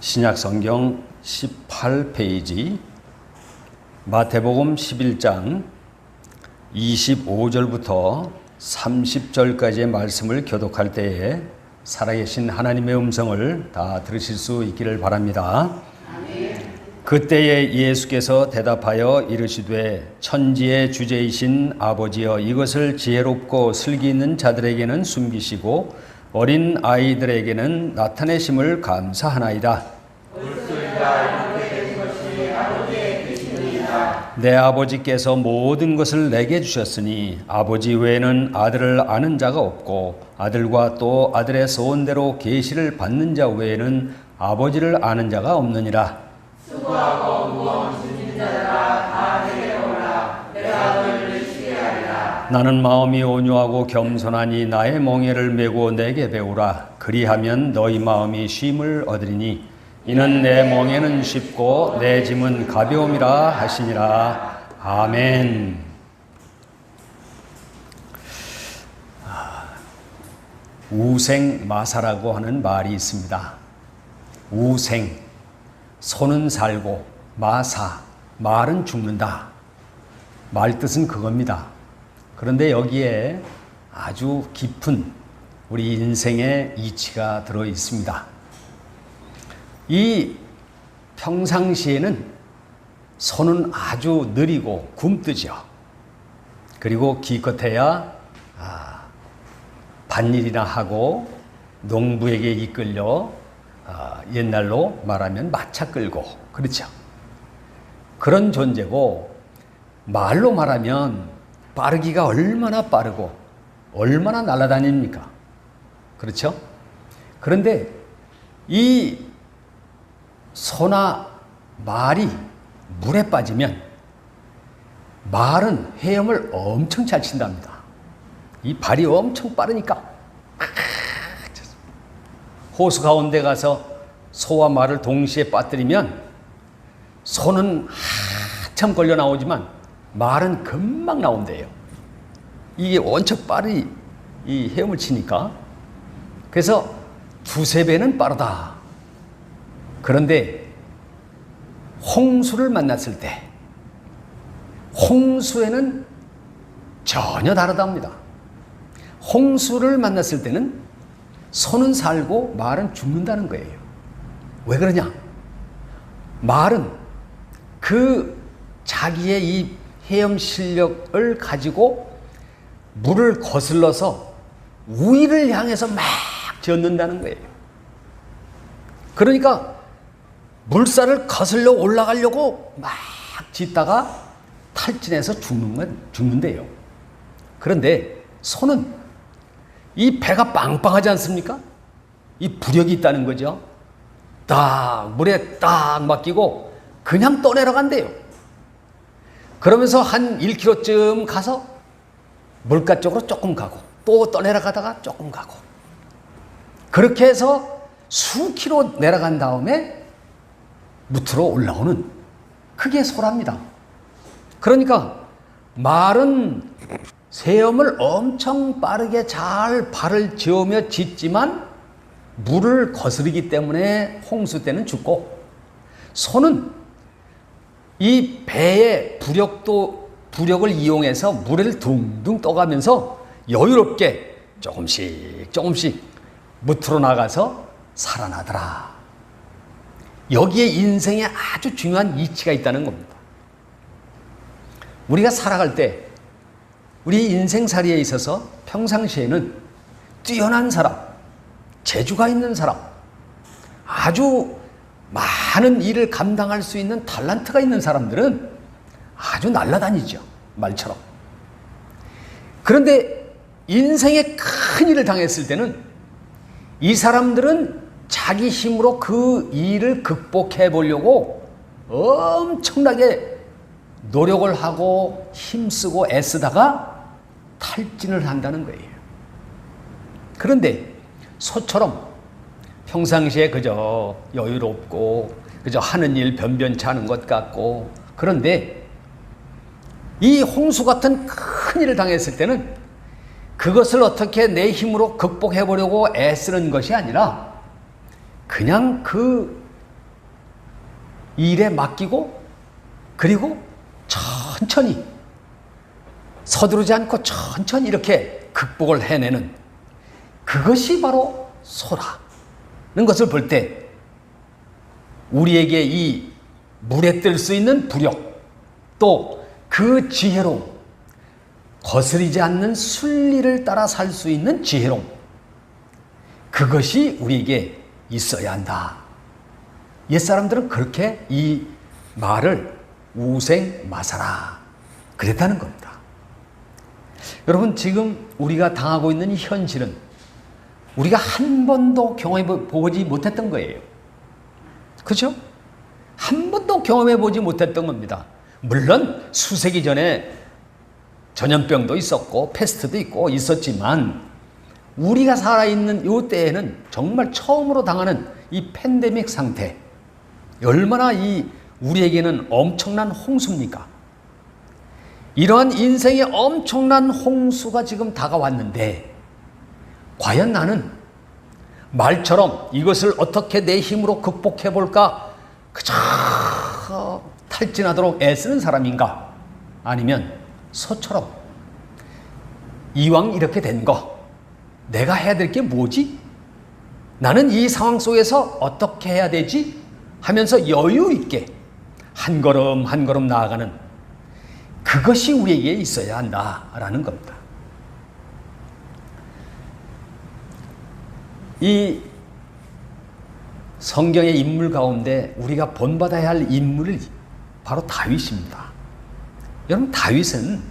신약성경 18페이지 마태복음 11장 25절부터 30절까지의 말씀을 교독할 때에 살아계신 하나님의 음성을 다 들으실 수 있기를 바랍니다. 아멘. 그때에 예수께서 대답하여 이르시되 천지의 주제이신 아버지여 이것을 지혜롭고 슬기 있는 자들에게는 숨기시고 어린 아이들에게는 나타내심을 감사하나이다. 내 아버지께서 모든 것을 내게 주셨으니 아버지 외에는 아들을 아는 자가 없고 아들과 또 아들의 소원대로 계시를 받는 자 외에는 아버지를 아는 자가 없느니라. 수고하고 무거운 짐진 자들아 다 내게 오라. 내가 너희를 쉬게 하리라. 나는 마음이 온유하고 겸손하니 나의 멍에를 메고 내게 배우라. 그리하면 너희 마음이 쉼을 얻으리니 이는 내 멍에는 쉽고 내 짐은 가벼움이라 하시니라. 아멘. 우생마사라고 하는 말이 있습니다. 우생, 소는 살고 마사, 말은 죽는다. 말 뜻은 그겁니다. 그런데 여기에 아주 깊은 우리 인생의 이치가 들어 있습니다. 이 평상시에는 손은 아주 느리고 굼뜨죠. 그리고 기껏해야 밭일이나 하고 농부에게 이끌려 옛날로 말하면 마차 끌고 그렇죠. 그런 존재고 말로 말하면 빠르기가 얼마나 빠르고 얼마나 날아다닙니까? 그렇죠? 그런데 이 소나 말이 물에 빠지면 말은 헤엄을 엄청 잘 친답니다. 이 발이 엄청 빠르니까 호수 가운데 가서 소와 말을 동시에 빠뜨리면 소는 한참 걸려 나오지만 말은 금방 나온대요. 이게 원체 빠르게 이 헤엄을 치니까. 그래서 두세 배는 빠르다. 그런데 홍수를 만났을 때 홍수에는 전혀 다르답니다. 홍수를 만났을 때는 소는 살고 말은 죽는다는 거예요. 왜 그러냐? 말은 그 자기의 이 헤엄 실력을 가지고 물을 거슬러서 우위를 향해서 막 젓는다는 거예요. 그러니까 물살을 거슬러 올라가려고 막 짖다가 탈진해서 죽는데요. 그런데 소는 이 배가 빵빵하지 않습니까? 이 부력이 있다는 거죠. 딱 물에 딱 맡기고 그냥 떠내려간대요. 그러면서 한 1km쯤 가서 물가 쪽으로 조금 가고 또 떠내려가다가 조금 가고 그렇게 해서 수킬로 내려간 다음에 무트로 올라오는 그게 소랍니다. 그러니까 말은 헤엄을 엄청 빠르게 잘 발을 저으며 짖지만 물을 거스르기 때문에 홍수 때는 죽고 소는 이 배의 부력을 이용해서 물을 둥둥 떠가면서 여유롭게 조금씩 무트로 나가서 살아나더라. 여기에 인생에 아주 중요한 이치가 있다는 겁니다. 우리가 살아갈 때 우리 인생살이에 있어서 평상시에는 뛰어난 사람, 재주가 있는 사람, 아주 많은 일을 감당할 수 있는 탤런트가 있는 사람들은 아주 날아다니죠. 말처럼. 그런데 인생에 큰 일을 당했을 때는 이 사람들은 자기 힘으로 그 일을 극복해 보려고 엄청나게 노력을 하고 힘쓰고 애쓰다가 탈진을 한다는 거예요. 그런데 소처럼 평상시에 그저 여유롭고 그저 하는 일 변변치 않은 것 같고 그런데 이 홍수 같은 큰 일을 당했을 때는 그것을 어떻게 내 힘으로 극복해 보려고 애쓰는 것이 아니라 그냥 그 일에 맡기고 그리고 천천히 서두르지 않고 천천히 이렇게 극복을 해내는 그것이 바로 소라는 것을 볼 때 우리에게 이 물에 뜰 수 있는 부력 또 그 지혜로움 거스리지 않는 순리를 따라 살 수 있는 지혜로움 그것이 우리에게 있어야 한다. 옛사람들은 그렇게 이 말을 우생마사라 그랬다는 겁니다. 여러분 지금 우리가 당하고 있는 이 현실은 우리가 한 번도 경험해 보지 못했던 거예요. 그렇죠? 한 번도 경험해 보지 못했던 겁니다. 물론 수세기 전에 전염병도 있었고 패스트도 있고 있었지만 우리가 살아있는 이 때에는 정말 처음으로 당하는 이 팬데믹 상태 얼마나 이 우리에게는 엄청난 홍수입니까? 이러한 인생의 엄청난 홍수가 지금 다가왔는데 과연 나는 말처럼 이것을 어떻게 내 힘으로 극복해 볼까 그저 탈진하도록 애쓰는 사람인가? 아니면 소처럼 이왕 이렇게 된 거 내가 해야 될 게 뭐지? 나는 이 상황 속에서 어떻게 해야 되지? 하면서 여유 있게 한 걸음 한 걸음 나아가는 그것이 우리에게 있어야 한다라는 겁니다. 이 성경의 인물 가운데 우리가 본받아야 할 인물이 바로 다윗입니다. 여러분 다윗은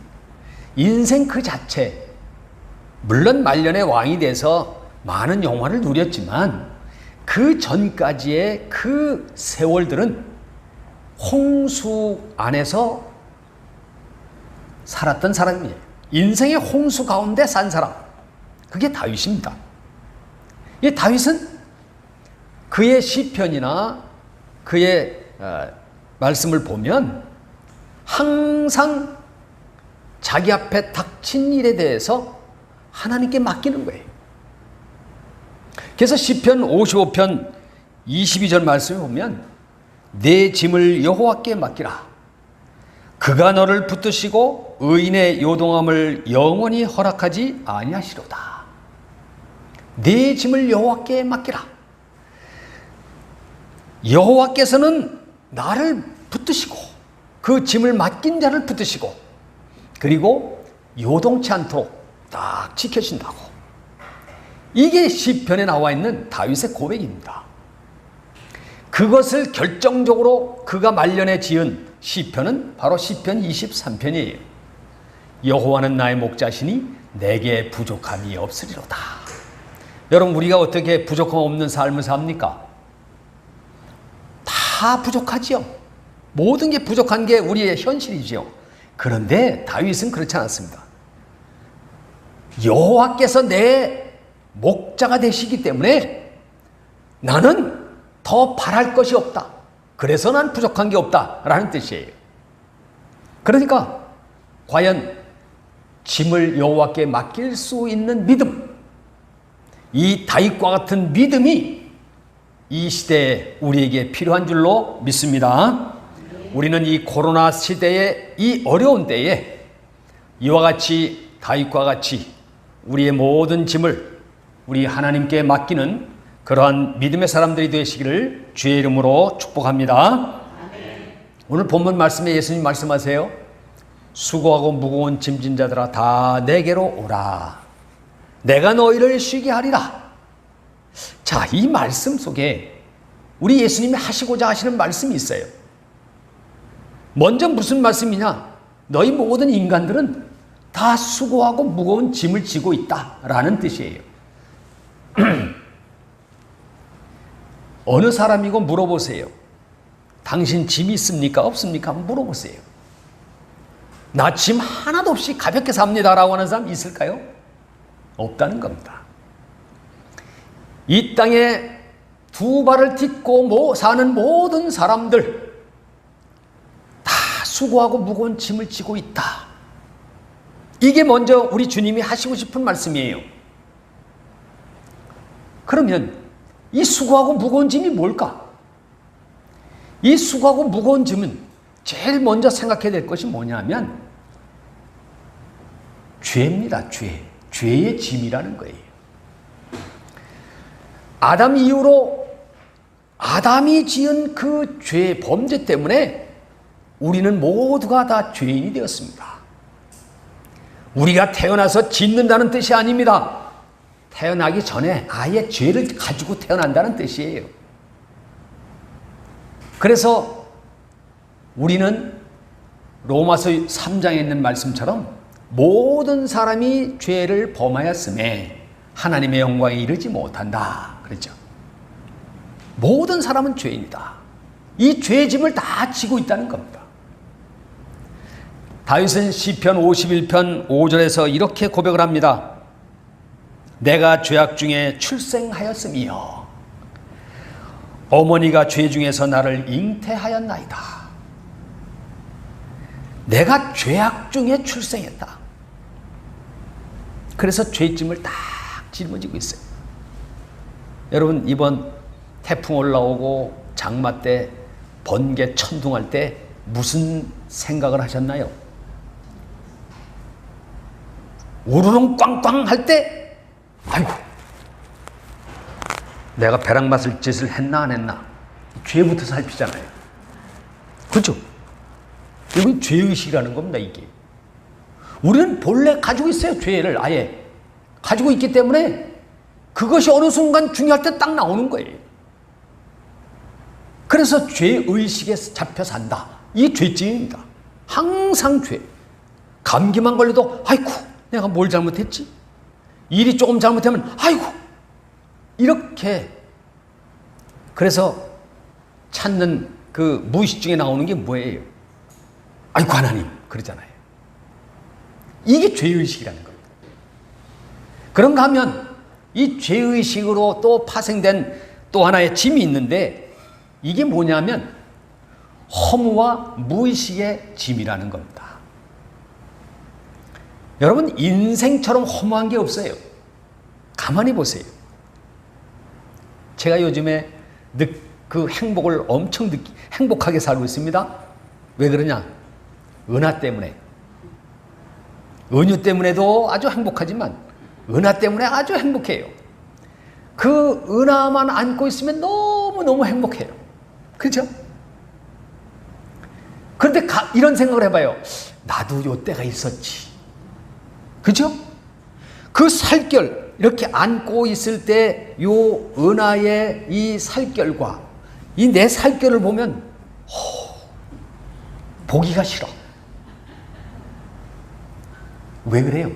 인생 그 자체 물론 말년에 왕이 돼서 많은 영화를 누렸지만 그 전까지의 그 세월들은 홍수 안에서 살았던 사람이에요. 인생의 홍수 가운데 산 사람 그게 다윗입니다. 이 다윗은 그의 시편이나 그의 말씀을 보면 항상 자기 앞에 닥친 일에 대해서 하나님께 맡기는 거예요. 그래서 시편 55편 22절 말씀을 보면 내 짐을 여호와께 맡기라. 그가 너를 붙드시고 의인의 요동함을 영원히 허락하지 아니하시로다. 내 짐을 여호와께 맡기라. 여호와께서는 나를 붙드시고 그 짐을 맡긴 자를 붙드시고 그리고 요동치 않도록 딱 지켜신다고. 이게 시편에 나와 있는 다윗의 고백입니다. 그것을 결정적으로 그가 말년에 지은 시편은 바로 시편 23편이에요. 여호와는 나의 목자시니 내게 부족함이 없으리로다. 여러분 우리가 어떻게 부족함 없는 삶을 삽니까? 다 부족하지요. 모든 게 부족한 게 우리의 현실이지요. 그런데 다윗은 그렇지 않았습니다. 여호와께서 내 목자가 되시기 때문에 나는 더 바랄 것이 없다. 그래서 난 부족한 게 없다라는 뜻이에요. 그러니까 과연 짐을 여호와께 맡길 수 있는 믿음, 이 다윗과 같은 믿음이 이 시대에 우리에게 필요한 줄로 믿습니다. 우리는 이 코로나 시대의 이 어려운 때에 이와 같이 다윗과 같이 우리의 모든 짐을 우리 하나님께 맡기는 그러한 믿음의 사람들이 되시기를 주의 이름으로 축복합니다. 오늘 본문 말씀에 예수님 말씀하세요. 수고하고 무거운 짐진 자들아 다 내게로 오라. 내가 너희를 쉬게 하리라. 자, 이 말씀 속에 우리 예수님이 하시고자 하시는 말씀이 있어요. 먼저 무슨 말씀이냐? 너희 모든 인간들은 다 수고하고 무거운 짐을 지고 있다라는 뜻이에요. 어느 사람이고 물어보세요. 당신 짐이 있습니까? 없습니까? 한번 물어보세요. 나 짐 하나도 없이 가볍게 삽니다라고 하는 사람 있을까요? 없다는 겁니다. 이 땅에 두 발을 딛고 사는 모든 사람들 다 수고하고 무거운 짐을 지고 있다. 이게 먼저 우리 주님이 하시고 싶은 말씀이에요. 그러면 이 수고하고 무거운 짐이 뭘까? 이 수고하고 무거운 짐은 제일 먼저 생각해야 될 것이 뭐냐면 죄입니다. 죄의 짐이라는 거예요. 아담 이후로 아담이 지은 그 죄, 범죄 때문에 우리는 모두가 다 죄인이 되었습니다. 우리가 태어나서 짓는다는 뜻이 아닙니다. 태어나기 전에 아예 죄를 가지고 태어난다는 뜻이에요. 그래서 우리는 로마서 3장에 있는 말씀처럼 모든 사람이 죄를 범하였음에 하나님의 영광에 이르지 못한다 그랬죠. 모든 사람은 죄인이다. 이 죄의 짐을 다 지고 있다는 겁니다. 다윗은 시편 51편 5절에서 이렇게 고백을 합니다. 내가 죄악 중에 출생하였으며 어머니가 죄 중에서 나를 잉태하였나이다. 내가 죄악 중에 출생했다. 그래서 죄짐을 딱 짊어지고 있어요. 여러분, 이번 태풍 올라오고 장마 때 번개 천둥할 때 무슨 생각을 하셨나요? 우르릉 꽝꽝 할 때 아이고 내가 벼락 맞을 짓을 했나 안 했나 죄부터 살피잖아요. 그렇죠? 이건 죄의식이라는 겁니다. 이게 우리는 본래 가지고 있어요. 죄를 아예 가지고 있기 때문에 그것이 어느 순간 중요할 때 딱 나오는 거예요. 그래서 죄의식에 잡혀 산다. 이게 죄증입니다. 항상 죄. 감기만 걸려도 아이고 내가 뭘 잘못했지? 일이 조금 잘못하면 아이고 이렇게. 그래서 찾는 그 무의식 중에 나오는 게 뭐예요? 아이고 하나님 그러잖아요. 이게 죄의식이라는 겁니다. 그런가 하면 이 죄의식으로 또 파생된 또 하나의 짐이 있는데 이게 뭐냐면 허무와 무의식의 짐이라는 겁니다. 여러분 인생처럼 허무한 게 없어요. 가만히 보세요. 제가 요즘에 그 행복을 엄청 행복하게 살고 있습니다. 왜 그러냐? 은하 때문에. 은유 때문에도 아주 행복하지만 은하 때문에 아주 행복해요. 그 은하만 안고 있으면 너무너무 행복해요. 그렇죠? 그런데 이런 생각을 해봐요. 나도 요 때가 있었지. 그죠? 그 살결 이렇게 안고 있을 때 요 은하의 이 살결과 이 내 살결을 보면 보기가 싫어. 왜 그래요?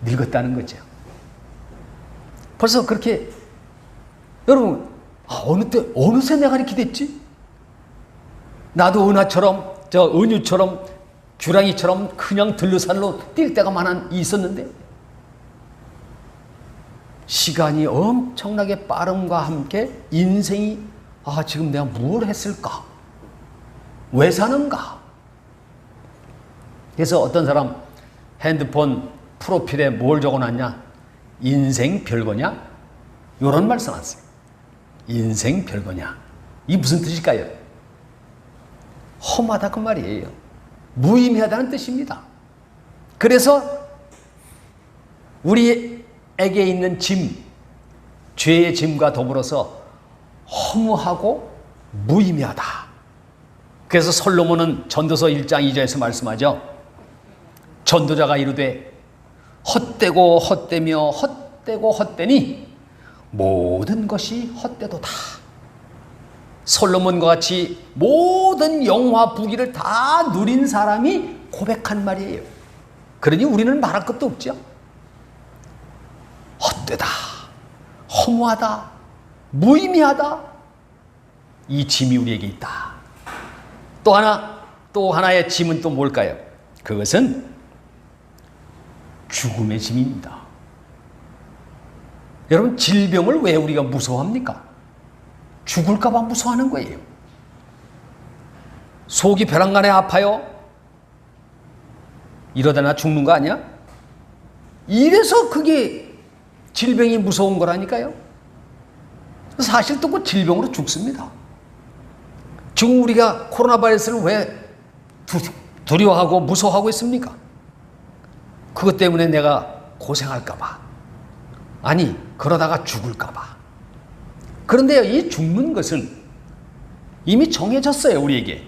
늙었다는 거죠. 벌써 그렇게 여러분 어느새 내가 이렇게 됐지? 나도 은하처럼 은유처럼 주랑이처럼 그냥 들러살로 뛸 때가 있었는데 시간이 엄청나게 빠름과 함께 인생이 지금 내가 뭘 했을까? 왜 사는가? 그래서 어떤 사람 핸드폰 프로필에 뭘 적어놨냐? 인생 별거냐? 이런 말 써놨어요. 인생 별거냐? 이게 무슨 뜻일까요? 험하다 그 말이에요. 무의미하다는 뜻입니다. 그래서 우리에게 있는 짐, 죄의 짐과 더불어서 허무하고 무의미하다. 그래서 솔로몬은 전도서 1장 2절에서 말씀하죠. 전도자가 이르되 헛되고 헛되며 헛되고 헛되니 모든 것이 헛되도다. 솔로몬과 같이 모든 영화 부귀를 다 누린 사람이 고백한 말이에요. 그러니 우리는 말할 것도 없죠. 헛되다, 허무하다, 무의미하다. 이 짐이 우리에게 있다. 또 하나의 짐은 또 뭘까요? 그것은 죽음의 짐입니다. 여러분 질병을 왜 우리가 무서워합니까? 죽을까 봐 무서워하는 거예요. 속이 벼랑간에 아파요. 이러다 나 죽는 거 아니야? 이래서 그게 질병이 무서운 거라니까요. 사실 또 그 질병으로 죽습니다. 지금 우리가 코로나 바이러스를 왜 두려워하고 무서워하고 있습니까? 그것 때문에 내가 고생할까 봐. 아니, 그러다가 죽을까 봐. 그런데 이 죽는 것은 이미 정해졌어요, 우리에게.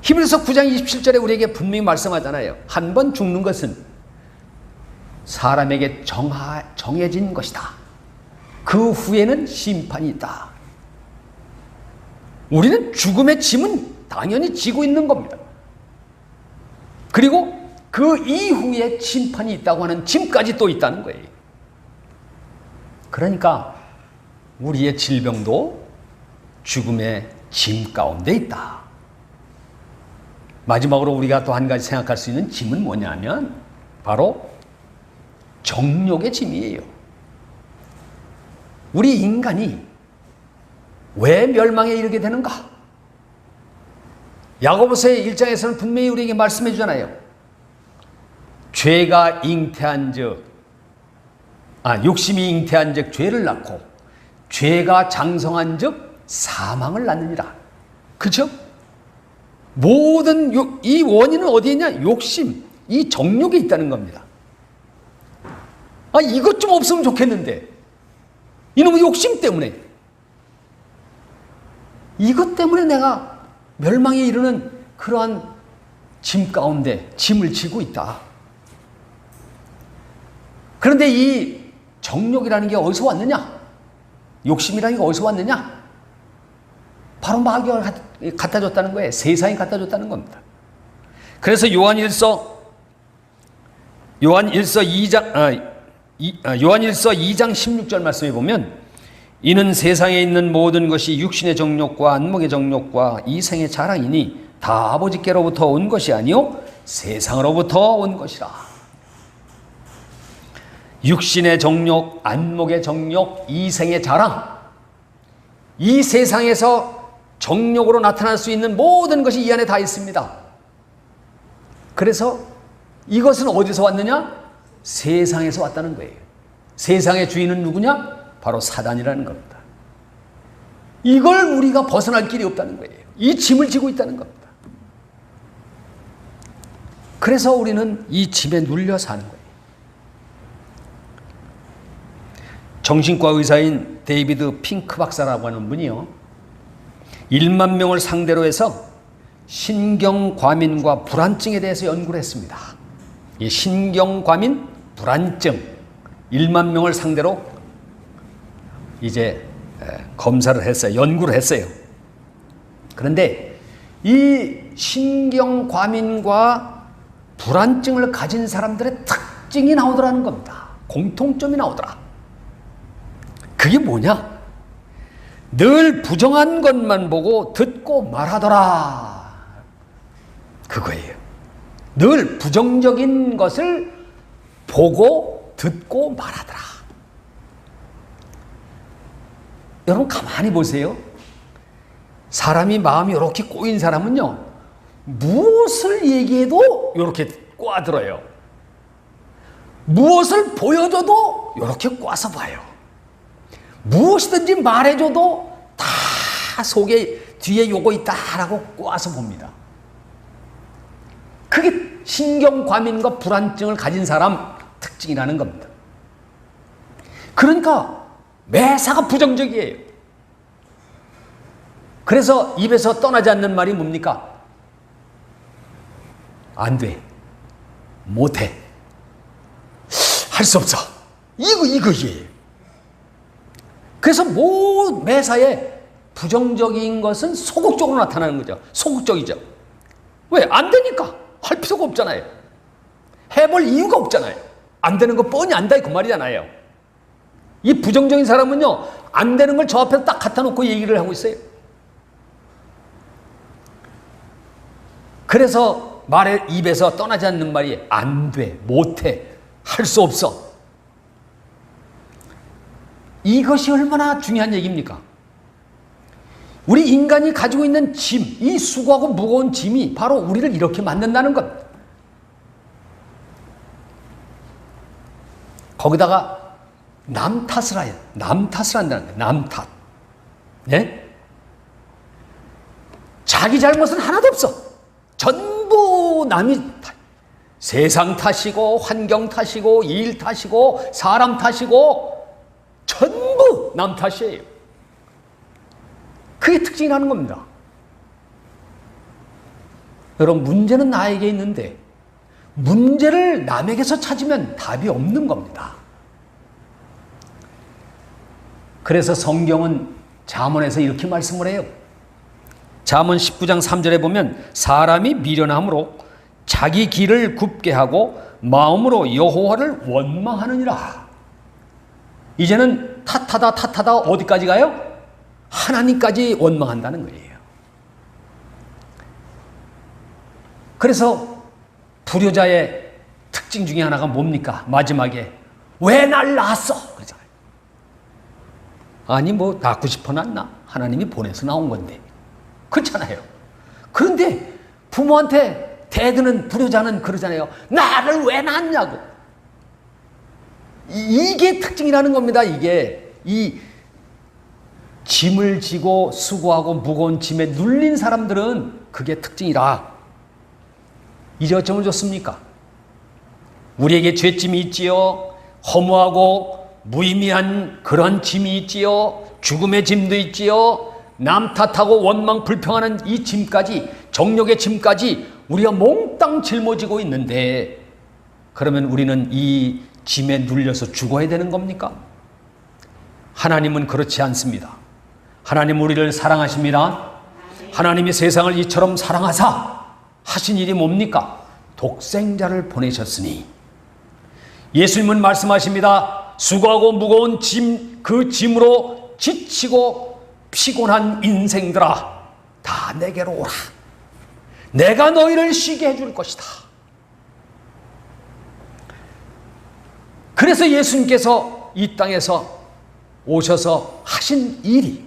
히브리서 9장 27절에 우리에게 분명히 말씀하잖아요. 한 번 죽는 것은 사람에게 정해진 것이다. 그 후에는 심판이 있다. 우리는 죽음의 짐은 당연히 지고 있는 겁니다. 그리고 그 이후에 심판이 있다고 하는 짐까지 또 있다는 거예요. 그러니까 우리의 질병도 죽음의 짐 가운데 있다. 마지막으로 우리가 또 한 가지 생각할 수 있는 짐은 뭐냐면 바로 정욕의 짐이에요. 우리 인간이 왜 멸망에 이르게 되는가? 야고보서의 1장에서는 분명히 우리에게 말씀해 주잖아요. 죄가 잉태한 즉, 욕심이 잉태한 즉 죄를 낳고 죄가 장성한 즉 사망을 낳느니라. 그죠? 모든 이 원인은 어디에 있냐? 욕심, 이 정욕에 있다는 겁니다. 이것 좀 없으면 좋겠는데 이놈의 욕심 때문에, 이것 때문에 내가 멸망에 이르는 그러한 짐 가운데 짐을 지고 있다. 그런데 이 정욕이라는 게 어디서 왔느냐? 욕심이라는 게 어디서 왔느냐? 바로 마귀가 갖다 줬다는 거예요. 세상이 갖다 줬다는 겁니다. 그래서 요한일서 2장 16절 말씀에 보면 이는 세상에 있는 모든 것이 육신의 정욕과 안목의 정욕과 이생의 자랑이니 다 아버지께로부터 온 것이 아니요 세상으로부터 온 것이라. 육신의 정욕, 안목의 정욕, 이생의 자랑, 이 세상에서 정욕으로 나타날 수 있는 모든 것이 이 안에 다 있습니다. 그래서 이것은 어디서 왔느냐? 세상에서 왔다는 거예요. 세상의 주인은 누구냐? 바로 사단이라는 겁니다. 이걸 우리가 벗어날 길이 없다는 거예요. 이 짐을 지고 있다는 겁니다. 그래서 우리는 이 짐에 눌려 사는 거예요. 정신과 의사인 데이비드 핑크 박사라고 하는 분이요, 1만 명을 상대로 해서 신경과민과 불안증에 대해서 연구를 했습니다. 이 신경과민, 불안증 1만 명을 상대로 이제 검사를 했어요. 연구를 했어요. 그런데 이 신경과민과 불안증을 가진 사람들의 특징이 나오더라는 겁니다. 공통점이 나오더라. 그게 뭐냐? 늘 부정한 것만 보고 듣고 말하더라. 그거예요. 늘 부정적인 것을 보고 듣고 말하더라. 여러분 가만히 보세요. 사람이 마음이 이렇게 꼬인 사람은요, 무엇을 얘기해도 이렇게 꽈들어요. 무엇을 보여줘도 이렇게 꽈서 봐요. 무엇이든지 말해줘도 다 속에 뒤에 요거 있다라고 꽈서 봅니다. 그게 신경과민과 불안증을 가진 사람 특징이라는 겁니다. 그러니까 매사가 부정적이에요. 그래서 입에서 떠나지 않는 말이 뭡니까? 안 돼, 못해, 할 수 없어, 이거예요. 그래서 매사에 부정적인 것은 소극적으로 나타나는 거죠. 소극적이죠. 왜? 안 되니까. 할 필요가 없잖아요. 해볼 이유가 없잖아요. 안 되는 거 뻔히 안다, 그 말이잖아요. 이 부정적인 사람은요, 안 되는 걸 저 앞에 딱 갖다 놓고 얘기를 하고 있어요. 그래서 입에서 떠나지 않는 말이 안 돼, 못해, 할 수 없어. 이것이 얼마나 중요한 얘기입니까? 우리 인간이 가지고 있는 짐, 이 수고하고 무거운 짐이 바로 우리를 이렇게 만든다는 것. 거기다가 남 탓을 한다는 거예요. 남 탓. 네? 자기 잘못은 하나도 없어. 전부 남이 세상 탓이고 환경 탓이고 일 탓이고 사람 탓이고 전부 남 탓이에요. 그게 특징이라는 겁니다. 여러분, 문제는 나에게 있는데 문제를 남에게서 찾으면 답이 없는 겁니다. 그래서 성경은 잠언에서 이렇게 말씀을 해요. 잠언 19장 3절에 보면 사람이 미련함으로 자기 길을 굽게 하고 마음으로 여호와를 원망하느니라. 이제는 탓하다 어디까지 가요? 하나님까지 원망한다는 거예요. 그래서 불효자의 특징 중에 하나가 뭡니까? 마지막에 왜 날 낳았어? 그러잖아요. 아니 뭐 낳고 싶어 낳나? 하나님이 보내서 나온 건데. 그렇잖아요. 그런데 부모한테 대드는 불효자는 그러잖아요. 나를 왜 낳았냐고. 이게 특징이라는 겁니다. 이게 이 짐을 지고 수고하고 무거운 짐에 눌린 사람들은 그게 특징이라. 이제 어쩌면 좋습니까? 우리에게 죄짐이 있지요. 허무하고 무의미한 그런 짐이 있지요. 죽음의 짐도 있지요. 남 탓하고 원망 불평하는 이 짐까지, 정욕의 짐까지 우리가 몽땅 짊어지고 있는데, 그러면 우리는 이 짐에 눌려서 죽어야 되는 겁니까? 하나님은 그렇지 않습니다. 하나님 우리를 사랑하십니다. 하나님이 세상을 이처럼 사랑하사 하신 일이 뭡니까? 독생자를 보내셨으니. 예수님은 말씀하십니다. 수고하고 무거운 짐, 그 짐으로 지치고 피곤한 인생들아, 다 내게로 오라. 내가 너희를 쉬게 해줄 것이다. 그래서 예수님께서 이 땅에서 오셔서 하신 일이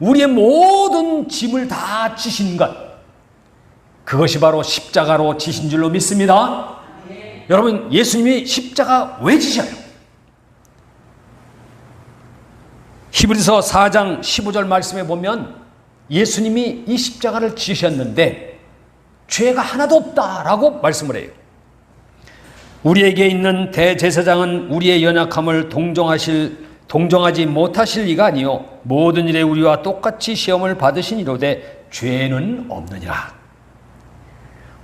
우리의 모든 짐을 다 지신 것, 그것이 바로 십자가로 지신 줄로 믿습니다. 여러분, 예수님이 십자가 왜 지셔요? 히브리서 4장 15절 말씀에 보면 예수님이 이 십자가를 지셨는데 죄가 하나도 없다라고 말씀을 해요. 우리에게 있는 대제사장은 우리의 연약함을 동정하지 못하실 이가 아니요 모든 일에 우리와 똑같이 시험을 받으시니로되 죄는 없느니라.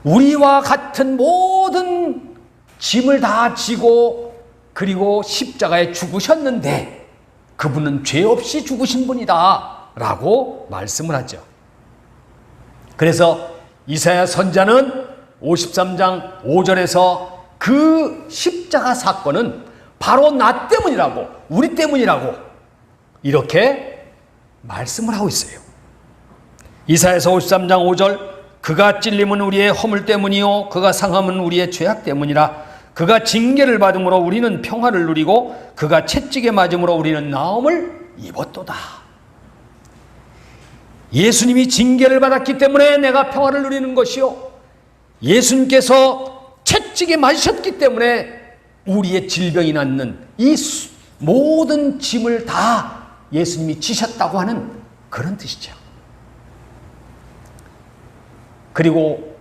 우리와 같은 모든 짐을 다 지고 그리고 십자가에 죽으셨는데 그분은 죄 없이 죽으신 분이다 라고 말씀을 하죠. 그래서 이사야 선지자는 53장 5절에서 그 십자가 사건은 바로 나 때문이라고, 우리 때문이라고 이렇게 말씀을 하고 있어요. 이사야서 53장 5절, 그가 찔림은 우리의 허물 때문이요 그가 상함은 우리의 죄악 때문이라. 그가 징계를 받음으로 우리는 평화를 누리고 그가 채찍에 맞음으로 우리는 나음을 입었도다. 예수님이 징계를 받았기 때문에 내가 평화를 누리는 것이요, 예수님께서 채찍에 맞으셨기 때문에 우리의 질병이 낫는 이 모든 짐을 다 예수님이 지셨다고 하는 그런 뜻이죠. 그리고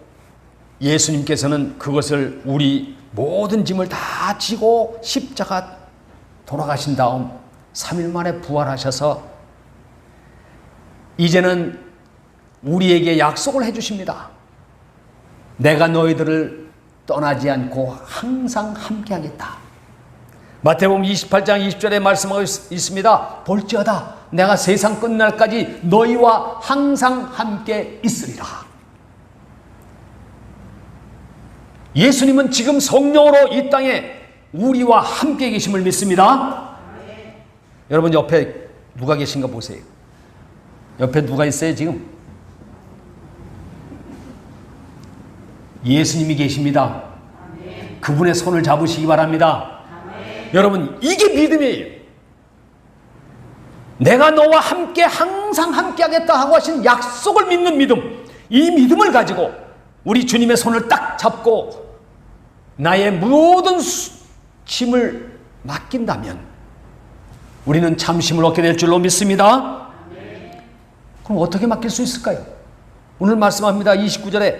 예수님께서는 그것을 우리 모든 짐을 다 지고 십자가 돌아가신 다음 3일 만에 부활하셔서 이제는 우리에게 약속을 해주십니다. 내가 너희들을 떠나지 않고 항상 함께하겠다. 마태복음 28장 20절에 말씀하고 있습니다. 볼지어다 내가 세상 끝날까지 너희와 항상 함께 있으리라. 예수님은 지금 성령으로 이 땅에 우리와 함께 계심을 믿습니다. 여러분 옆에 누가 계신가 보세요. 옆에 누가 있어요 지금? 예수님이 계십니다. 그분의 손을 잡으시기 바랍니다. 여러분 이게 믿음이에요. 내가 너와 함께 항상 함께 하겠다 하고 하신 약속을 믿는 믿음, 이 믿음을 가지고 우리 주님의 손을 딱 잡고 나의 모든 짐을 맡긴다면 우리는 참심을 얻게 될 줄로 믿습니다. 그럼 어떻게 맡길 수 있을까요? 오늘 말씀합니다. 29절에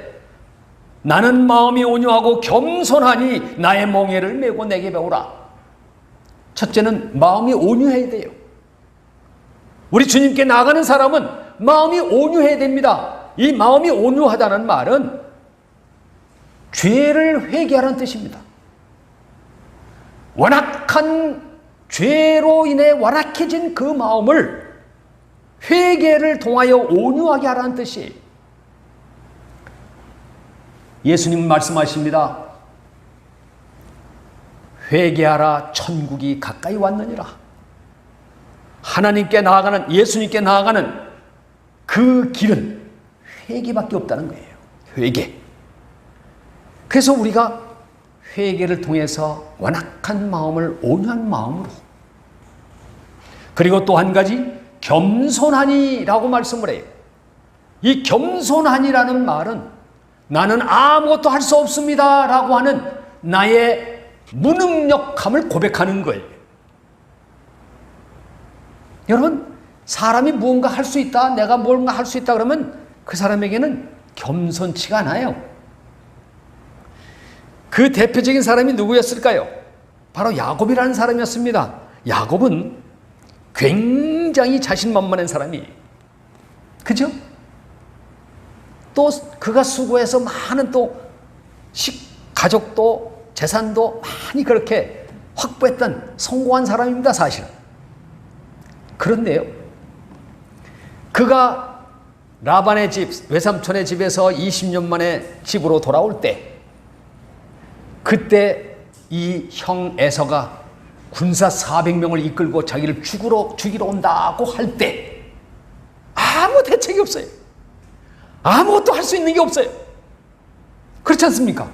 나는 마음이 온유하고 겸손하니 나의 멍에를 메고 내게 배우라. 첫째는 마음이 온유해야 돼요. 우리 주님께 나가는 사람은 마음이 온유해야 됩니다. 이 마음이 온유하다는 말은 죄를 회개하라는 뜻입니다. 완악한 죄로 인해 완악해진 그 마음을 회개를 통하여 온유하게 하라는 뜻이에요. 예수님 말씀하십니다. 회개하라, 천국이 가까이 왔느니라. 하나님께 나아가는, 예수님께 나아가는 그 길은 회개밖에 없다는 거예요. 회개. 그래서 우리가 회개를 통해서 완악한 마음을 온유한 마음으로, 그리고 또 한 가지 겸손하니라고 말씀을 해요. 이 겸손하니라는 말은 나는 아무것도 할 수 없습니다 라고 하는 나의 무능력함을 고백하는 거예요. 여러분, 사람이 무언가 할 수 있다, 내가 뭔가 할 수 있다 그러면 그 사람에게는 겸손치가 않아요. 그 대표적인 사람이 누구였을까요? 바로 야곱이라는 사람이었습니다. 야곱은 굉장히 자신만만한 사람이에요. 그죠? 또 그가 수고해서 많은 또 가족도 재산도 많이 그렇게 확보했던 성공한 사람입니다, 사실. 그런데요, 그가 라반의 집, 외삼촌의 집에서 20년 만에 집으로 돌아올 때, 그때 이 형 에서가 군사 400명을 이끌고 자기를 죽이러 온다고 할 때 아무 대책이 없어요. 아무것도 할 수 있는 게 없어요. 그렇지 않습니까?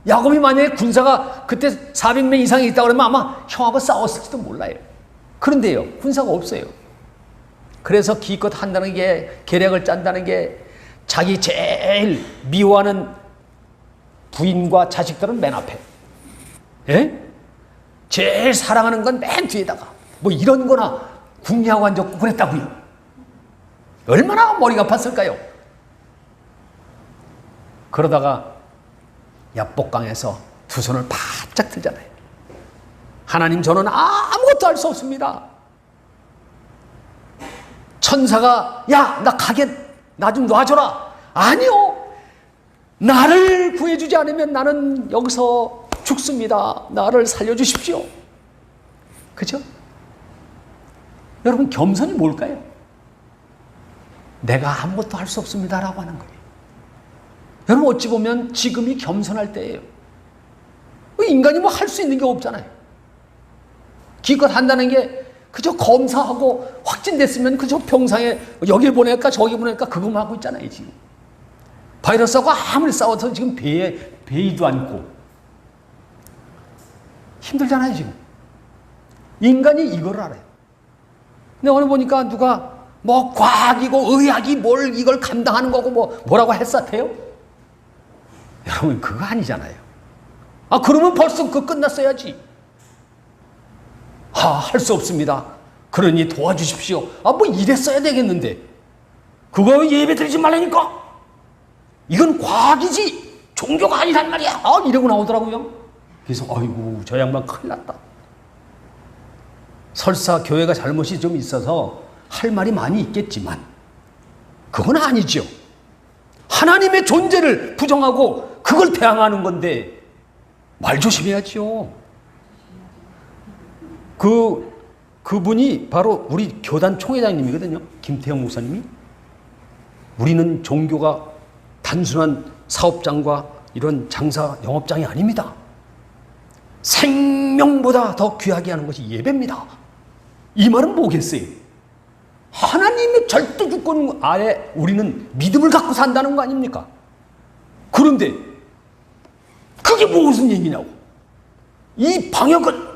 야곱이 만약에 군사가 그때 400명 이상이 있다 그러면 아마 형하고 싸웠을지도 몰라요. 그런데요, 군사가 없어요. 그래서 기껏 한다는 게, 계략을 짠다는 게, 자기 제일 미워하는 부인과 자식들은 맨 앞에, 예? 제일 사랑하는 건 맨 뒤에다가 뭐 이런 거나 궁리하고 앉았고 그랬다고요. 얼마나 머리가 아팠을까요? 그러다가 야복강에서 두 손을 바짝 들잖아요. 하나님, 저는 아무것도 할 수 없습니다. 천사가 야, 나 가게 나 좀 놔줘라. 아니요, 나를 구해주지 않으면 나는 여기서 죽습니다. 나를 살려주십시오. 그죠? 여러분, 겸손이 뭘까요? 내가 아무것도 할 수 없습니다라고 하는 거예요. 여러분, 어찌 보면 지금이 겸손할 때예요. 인간이 뭐 할 수 있는 게 없잖아요. 기껏 한다는 게 그저 검사하고 확진됐으면 그저 병상에 여길 보낼까 저기 보낼까 그것만 하고 있잖아요. 지금 바이러스하고 아무리 싸워서 지금 배이도 않고 힘들잖아요. 지금 인간이 이걸 알아요. 근데 오늘 보니까 누가 뭐 과학이고 의학이 뭘 이걸 감당하는 거고 뭐라고 했었대요? 여러분, 그거 아니잖아요. 그러면 벌써 그거 끝났어야지. 할 수 없습니다. 그러니 도와주십시오. 뭐 이랬어야 되겠는데. 그거 예배 드리지 말라니까. 이건 과학이지 종교가 아니란 말이야. 이러고 나오더라고요. 그래서 아이고, 저 양반 큰일 났다. 설사 교회가 잘못이 좀 있어서 할 말이 많이 있겠지만 그건 아니죠. 하나님의 존재를 부정하고 그걸 대항하는 건데 말 조심해야죠. 그분이 바로 우리 교단 총회장님이거든요. 김태형 목사님이. 우리는 종교가 단순한 사업장과 이런 장사 영업장이 아닙니다. 생명보다 더 귀하게 하는 것이 예배입니다. 이 말은 뭐겠어요? 하나님의 절대 주권 아래 우리는 믿음을 갖고 산다는 거 아닙니까? 그런데 그게 무슨 얘기냐고. 이 방역은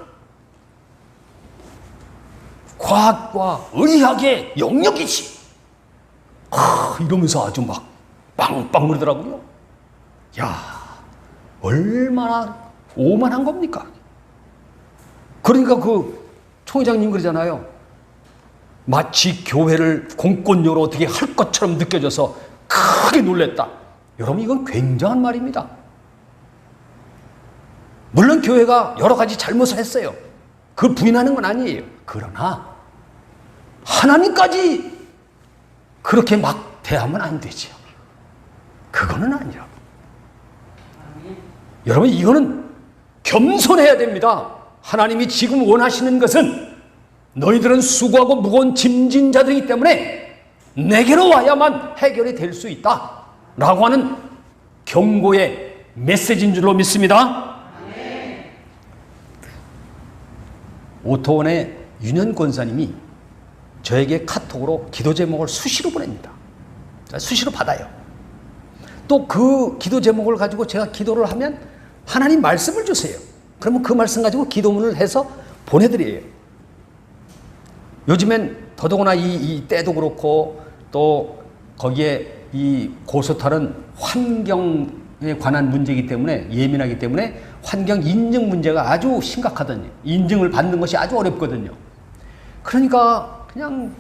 과학과 의학의 영역이지. 이러면서 아주 막 빵빵 그러더라고요. 야, 얼마나 오만한 겁니까? 그러니까 그 총회장님 그러잖아요. 마치 교회를 공권력으로 어떻게 할 것처럼 느껴져서 크게 놀랬다. 여러분, 이건 굉장한 말입니다. 물론 교회가 여러 가지 잘못을 했어요. 그걸 부인하는 건 아니에요. 그러나 하나님까지 그렇게 막 대하면 안 되죠. 그거는 아니라고. 여러분, 이거는 겸손해야 됩니다. 하나님이 지금 원하시는 것은 너희들은 수고하고 무거운 짐진 자들이기 때문에 내게로 와야만 해결이 될 수 있다 라고 하는 경고의 메시지인 줄로 믿습니다. 오토원의 윤현 권사님이 저에게 카톡으로 기도 제목을 수시로 보냅니다. 수시로 받아요. 또 그 기도 제목을 가지고 제가 기도를 하면 하나님 말씀을 주세요. 그러면 그 말씀 가지고 기도문을 해서 보내드려요. 요즘엔 더더구나 이 때도 그렇고 또 거기에 이 고소탈은 환경에 관한 문제이기 때문에 예민하기 때문에 환경 인증 문제가 아주 심각하거든요. 인증을 받는 것이 아주 어렵거든요. 그러니까 그냥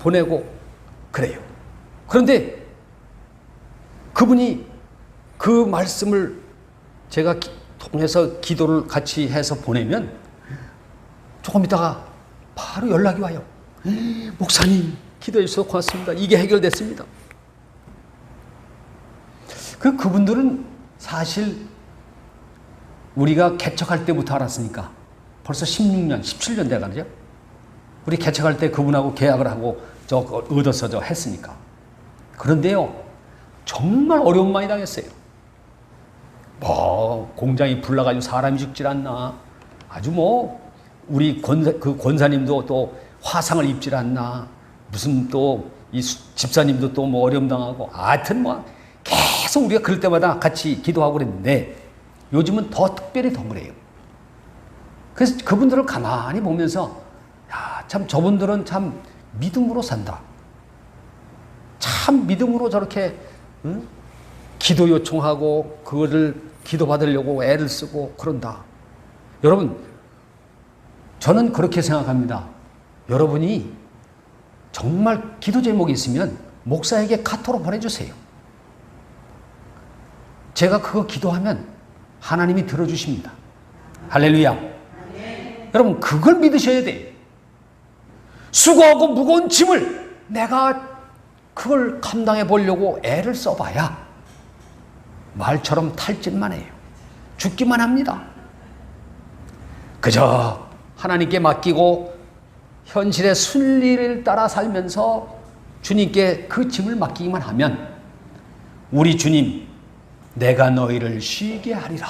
보내고 그래요. 그런데 그분이 그 말씀을 제가 통해서 기도를 같이 해서 보내면 조금 있다가 바로 연락이 와요. 목사님, 기도해 주셔서 고맙습니다. 이게 해결됐습니다. 그분들은 사실 우리가 개척할 때부터 알았으니까 벌써 16년, 17년 돼가죠. 우리 개척할 때 그분하고 계약을 하고 얻어서 했으니까. 그런데요, 정말 어려운 많이 당했어요. 공장이 불나가지고 사람이 죽질 않나. 아주 우리 권사님도 또 화상을 입질 않나. 무슨 또 이 집사님도 또 어려움 당하고. 하여튼 계속 우리가 그럴 때마다 같이 기도하고 그랬는데 요즘은 더 특별히 더 그래요. 그래서 그분들을 가만히 보면서 참 저분들은 참 믿음으로 산다. 참 믿음으로 저렇게 기도 요청하고 그거를 기도 받으려고 애를 쓰고 그런다. 여러분, 저는 그렇게 생각합니다. 여러분이 정말 기도 제목이 있으면 목사에게 카톡으로 보내주세요. 제가 그거 기도하면 하나님이 들어주십니다. 할렐루야. 여러분, 그걸 믿으셔야 돼요. 수고하고 무거운 짐을 내가 그걸 감당해 보려고 애를 써봐야 말처럼 탈진만 해요. 죽기만 합니다. 그저 하나님께 맡기고 현실의 순리를 따라 살면서 주님께 그 짐을 맡기기만 하면 우리 주님, 내가 너희를 쉬게 하리라.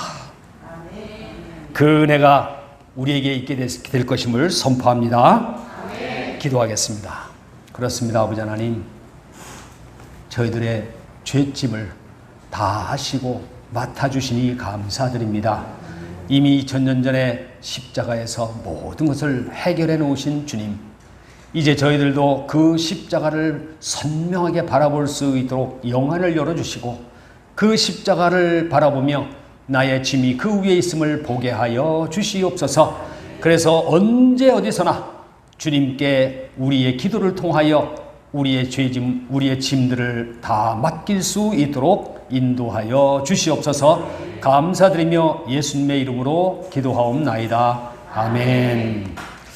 그 은혜가 우리에게 있게 될 것임을 선포합니다. 기도하겠습니다. 그렇습니다. 아버지 하나님, 저희들의 죄짐을 다 하시고 맡아주시니 감사드립니다. 이미 2000년 전에 십자가에서 모든 것을 해결해 놓으신 주님, 이제 저희들도 그 십자가를 선명하게 바라볼 수 있도록 영안을 열어주시고 그 십자가를 바라보며 나의 짐이 그 위에 있음을 보게 하여 주시옵소서. 그래서 언제 어디서나 주님께 우리의 기도를 통하여 우리의 죄짐, 우리의 짐들을 다 맡길 수 있도록 인도하여 주시옵소서. 감사드리며 예수님의 이름으로 기도하옵나이다. 아멘.